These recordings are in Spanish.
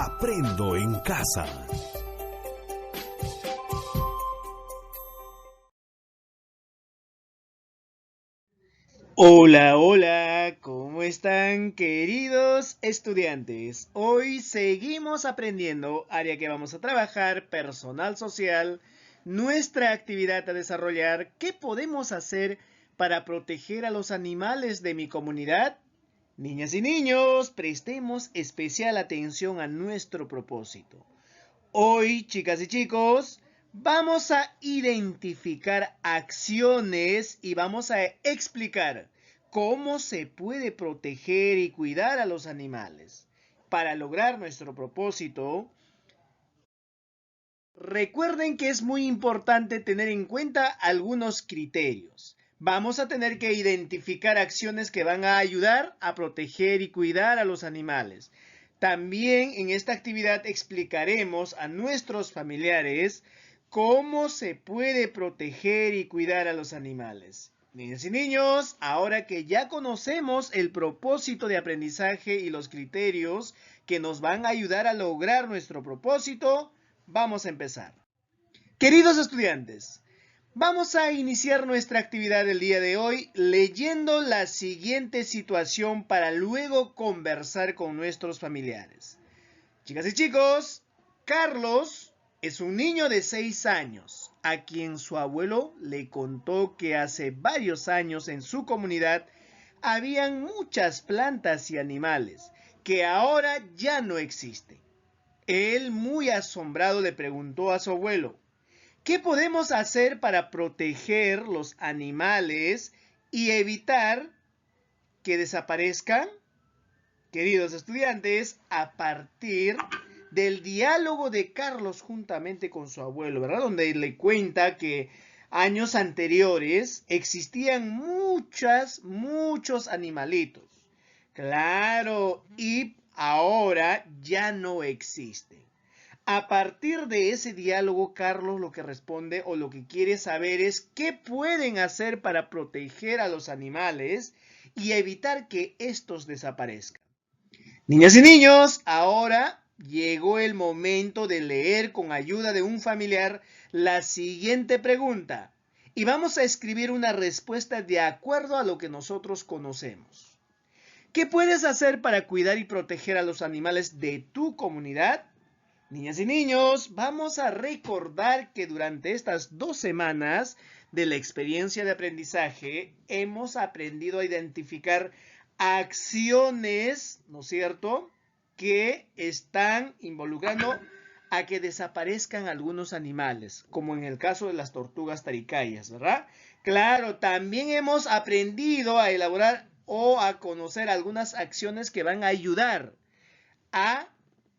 Aprendo en casa. Hola, hola, ¿cómo están queridos estudiantes? Hoy seguimos aprendiendo, área que vamos a trabajar, personal social, nuestra actividad a desarrollar, ¿qué podemos hacer para proteger a los animales de mi comunidad? Niñas y niños, prestemos especial atención a nuestro propósito. Hoy, chicas y chicos, vamos a identificar acciones y vamos a explicar cómo se puede proteger y cuidar a los animales. Para lograr nuestro propósito, recuerden que es muy importante tener en cuenta algunos criterios. Vamos a tener que identificar acciones que van a ayudar a proteger y cuidar a los animales. También en esta actividad explicaremos a nuestros familiares cómo se puede proteger y cuidar a los animales. Niñas y niños, ahora que ya conocemos el propósito de aprendizaje y los criterios que nos van a ayudar a lograr nuestro propósito, vamos a empezar. Queridos estudiantes, vamos a iniciar nuestra actividad del día de hoy leyendo la siguiente situación para luego conversar con nuestros familiares. Chicas y chicos, Carlos es un niño de 6 años a quien su abuelo le contó que hace varios años en su comunidad habían muchas plantas y animales que ahora ya no existen. Él, muy asombrado, le preguntó a su abuelo: ¿qué podemos hacer para proteger los animales y evitar que desaparezcan? Queridos estudiantes, a partir del diálogo de Carlos juntamente con su abuelo, ¿verdad? Donde le cuenta que años anteriores existían muchos animalitos. Claro, y ahora ya no existen. A partir de ese diálogo, Carlos lo que responde o lo que quiere saber es qué pueden hacer para proteger a los animales y evitar que estos desaparezcan. Niñas y niños, ahora llegó el momento de leer con ayuda de un familiar la siguiente pregunta y vamos a escribir una respuesta de acuerdo a lo que nosotros conocemos. ¿Qué puedes hacer para cuidar y proteger a los animales de tu comunidad? Niñas y niños, vamos a recordar que durante estas 2 semanas de la experiencia de aprendizaje hemos aprendido a identificar acciones, ¿no es cierto?, que están involucrando a que desaparezcan algunos animales, como en el caso de las tortugas taricayas, ¿verdad? Claro, también hemos aprendido a elaborar o a conocer algunas acciones que van a ayudar a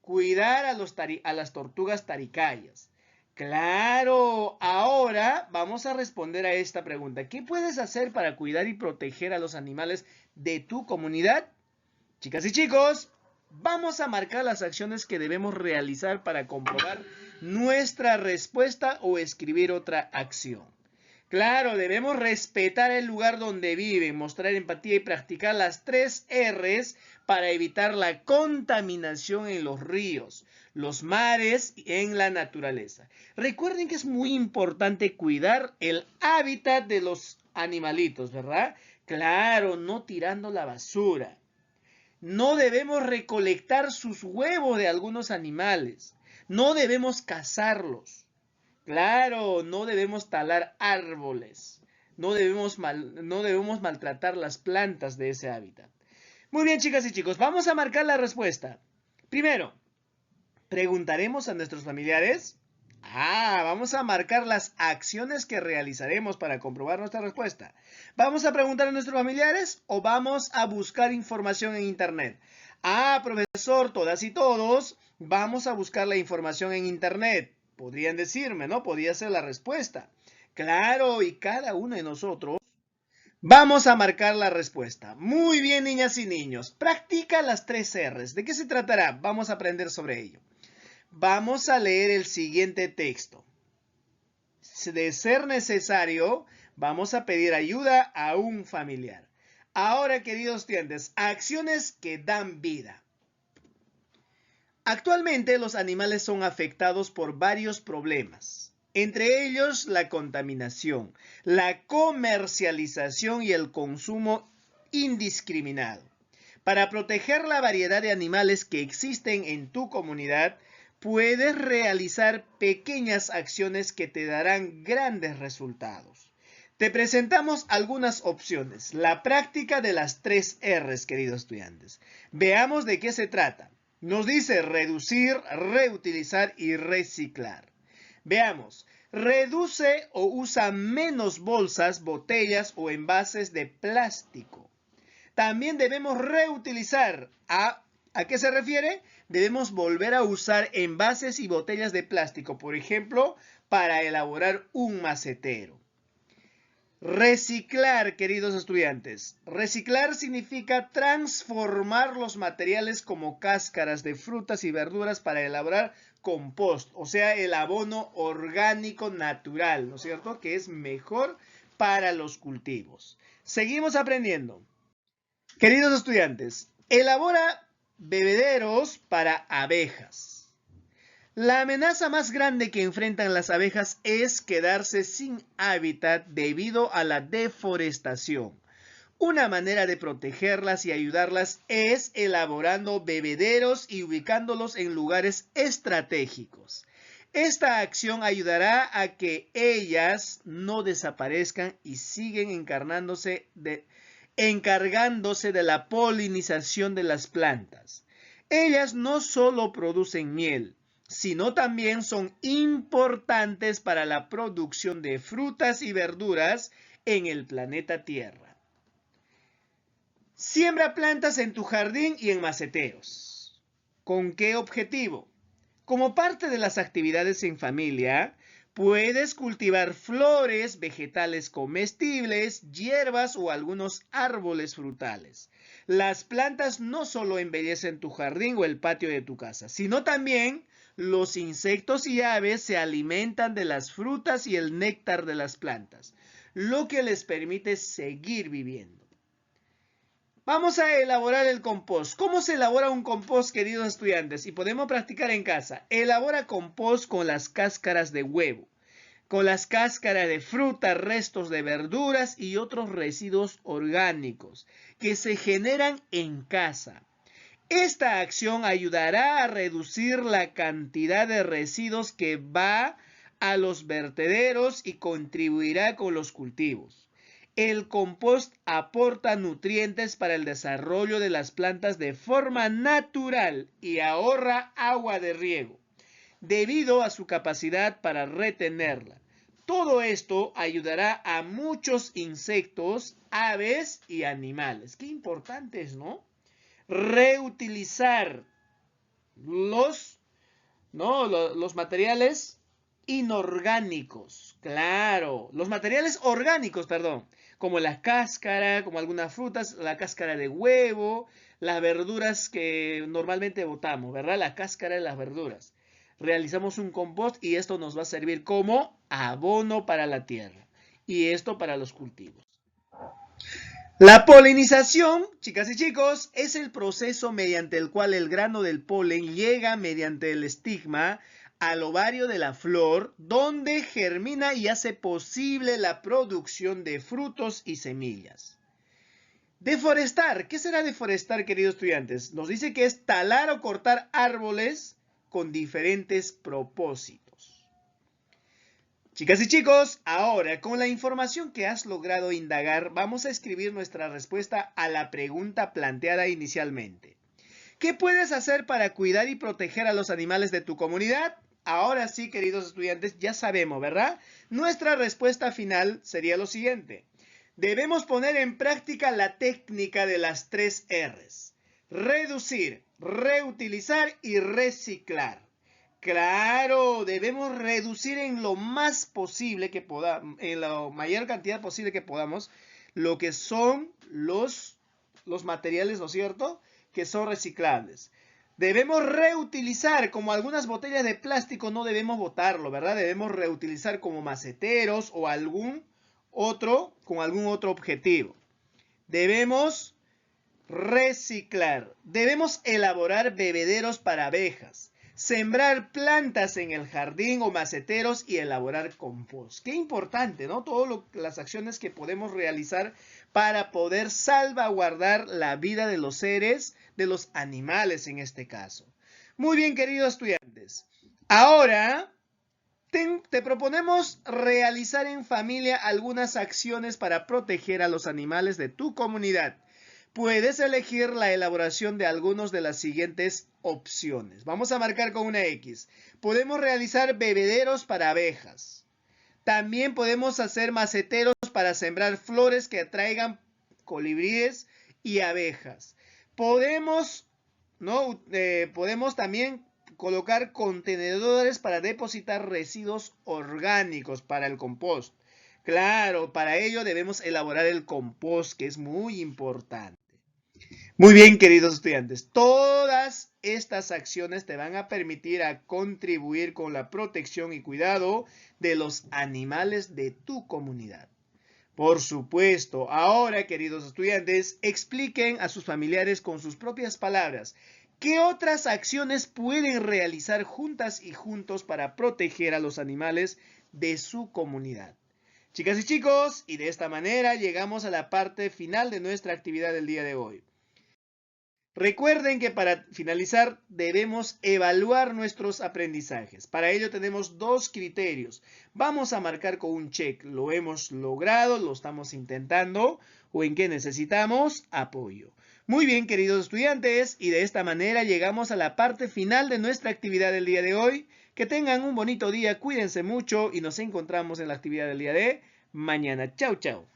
cuidar a las tortugas taricayas. Claro, ahora vamos a responder a esta pregunta. ¿Qué puedes hacer para cuidar y proteger a los animales de tu comunidad? Chicas y chicos, vamos a marcar las acciones que debemos realizar para comprobar nuestra respuesta o escribir otra acción. Claro, debemos respetar el lugar donde viven, mostrar empatía y practicar las 3 R's para evitar la contaminación en los ríos, los mares y en la naturaleza. Recuerden que es muy importante cuidar el hábitat de los animalitos, ¿verdad? Claro, no tirando la basura. No debemos recolectar sus huevos de algunos animales. No debemos cazarlos. Claro, no debemos talar árboles. No debemos maltratar las plantas de ese hábitat. Muy bien, chicas y chicos, vamos a marcar la respuesta. Primero, preguntaremos a nuestros familiares. Vamos a marcar las acciones que realizaremos para comprobar nuestra respuesta. ¿Vamos a preguntar a nuestros familiares o vamos a buscar información en internet? Profesor, todas y todos, vamos a buscar la información en internet. Podrían decirme, ¿no? Podría ser la respuesta. Claro, y cada uno de nosotros vamos a marcar la respuesta. Muy bien, niñas y niños. Practica las 3 R's. ¿De qué se tratará? Vamos a aprender sobre ello. Vamos a leer el siguiente texto. De ser necesario, vamos a pedir ayuda a un familiar. Ahora, queridos estudiantes, acciones que dan vida. Actualmente los animales son afectados por varios problemas, entre ellos la contaminación, la comercialización y el consumo indiscriminado. Para proteger la variedad de animales que existen en tu comunidad, puedes realizar pequeñas acciones que te darán grandes resultados. Te presentamos algunas opciones. La práctica de las 3 R's, queridos estudiantes. Veamos de qué se trata. Nos dice reducir, reutilizar y reciclar. Veamos. Reduce o usa menos bolsas, botellas o envases de plástico. También debemos reutilizar. ¿A qué se refiere? Debemos volver a usar envases y botellas de plástico, por ejemplo, para elaborar un macetero. Reciclar, queridos estudiantes. Reciclar significa transformar los materiales como cáscaras de frutas y verduras para elaborar compost, o sea, el abono orgánico natural, ¿no es cierto? Que es mejor para los cultivos. Seguimos aprendiendo. Queridos estudiantes, elabora bebederos para abejas. La amenaza más grande que enfrentan las abejas es quedarse sin hábitat debido a la deforestación. Una manera de protegerlas y ayudarlas es elaborando bebederos y ubicándolos en lugares estratégicos. Esta acción ayudará a que ellas no desaparezcan y siguen encargándose de la polinización de las plantas. Ellas no solo producen miel, sino también son importantes para la producción de frutas y verduras en el planeta Tierra. Siembra plantas en tu jardín y en maceteros. ¿Con qué objetivo? Como parte de las actividades en familia, puedes cultivar flores, vegetales comestibles, hierbas o algunos árboles frutales. Las plantas no solo embellecen tu jardín o el patio de tu casa, sino también los insectos y aves se alimentan de las frutas y el néctar de las plantas, lo que les permite seguir viviendo. Vamos a elaborar el compost. ¿Cómo se elabora un compost, queridos estudiantes? Y podemos practicar en casa. Elabora compost con las cáscaras de huevo, con las cáscaras de fruta, restos de verduras y otros residuos orgánicos que se generan en casa. Esta acción ayudará a reducir la cantidad de residuos que va a los vertederos y contribuirá con los cultivos. El compost aporta nutrientes para el desarrollo de las plantas de forma natural y ahorra agua de riego, debido a su capacidad para retenerla. Todo esto ayudará a muchos insectos, aves y animales. Qué importantes, ¿no? Reutilizar los materiales inorgánicos, claro, los materiales orgánicos, perdón, como la cáscara, como algunas frutas, la cáscara de huevo, las verduras que normalmente botamos, ¿verdad? La cáscara de las verduras. Realizamos un compost y esto nos va a servir como abono para la tierra y esto para los cultivos. La polinización, chicas y chicos, es el proceso mediante el cual el grano del polen llega mediante el estigma al ovario de la flor, donde germina y hace posible la producción de frutos y semillas. Deforestar. ¿Qué será deforestar, queridos estudiantes? Nos dice que es talar o cortar árboles con diferentes propósitos. Chicas y chicos, ahora con la información que has logrado indagar, vamos a escribir nuestra respuesta a la pregunta planteada inicialmente. ¿Qué puedes hacer para cuidar y proteger a los animales de tu comunidad? Ahora sí, queridos estudiantes, ya sabemos, ¿verdad? Nuestra respuesta final sería lo siguiente. Debemos poner en práctica la técnica de las 3 R's. Reducir, reutilizar y reciclar. Claro, debemos reducir en lo más posible que podamos, en la mayor cantidad posible que podamos, lo que son los materiales, ¿no es cierto?, que son reciclables. Debemos reutilizar, como algunas botellas de plástico no debemos botarlo, ¿verdad? Debemos reutilizar como maceteros o con algún otro objetivo. Debemos Reciclar. Debemos elaborar bebederos para abejas, sembrar plantas en el jardín o maceteros y elaborar compost. Qué importante, ¿no? Todas las acciones que podemos realizar para poder salvaguardar la vida de los seres, de los animales en este caso. Muy bien, queridos estudiantes. Ahora te proponemos realizar en familia algunas acciones para proteger a los animales de tu comunidad. Puedes elegir la elaboración de algunas de las siguientes opciones. Vamos a marcar con una X. Podemos realizar bebederos para abejas. También podemos hacer maceteros para sembrar flores que atraigan colibríes y abejas. Podemos también colocar contenedores para depositar residuos orgánicos para el compost. Claro, para ello debemos elaborar el compost, que es muy importante. Muy bien, queridos estudiantes, todas estas acciones te van a permitir a contribuir con la protección y cuidado de los animales de tu comunidad. Por supuesto, ahora, queridos estudiantes, expliquen a sus familiares con sus propias palabras qué otras acciones pueden realizar juntas y juntos para proteger a los animales de su comunidad. Chicas y chicos, y de esta manera llegamos a la parte final de nuestra actividad del día de hoy. Recuerden que para finalizar debemos evaluar nuestros aprendizajes. Para ello tenemos dos criterios. Vamos a marcar con un check. ¿Lo hemos logrado? ¿Lo estamos intentando? ¿O en qué necesitamos apoyo? Muy bien, queridos estudiantes, y de esta manera llegamos a la parte final de nuestra actividad del día de hoy. Que tengan un bonito día, cuídense mucho y nos encontramos en la actividad del día de mañana. Chau, chau.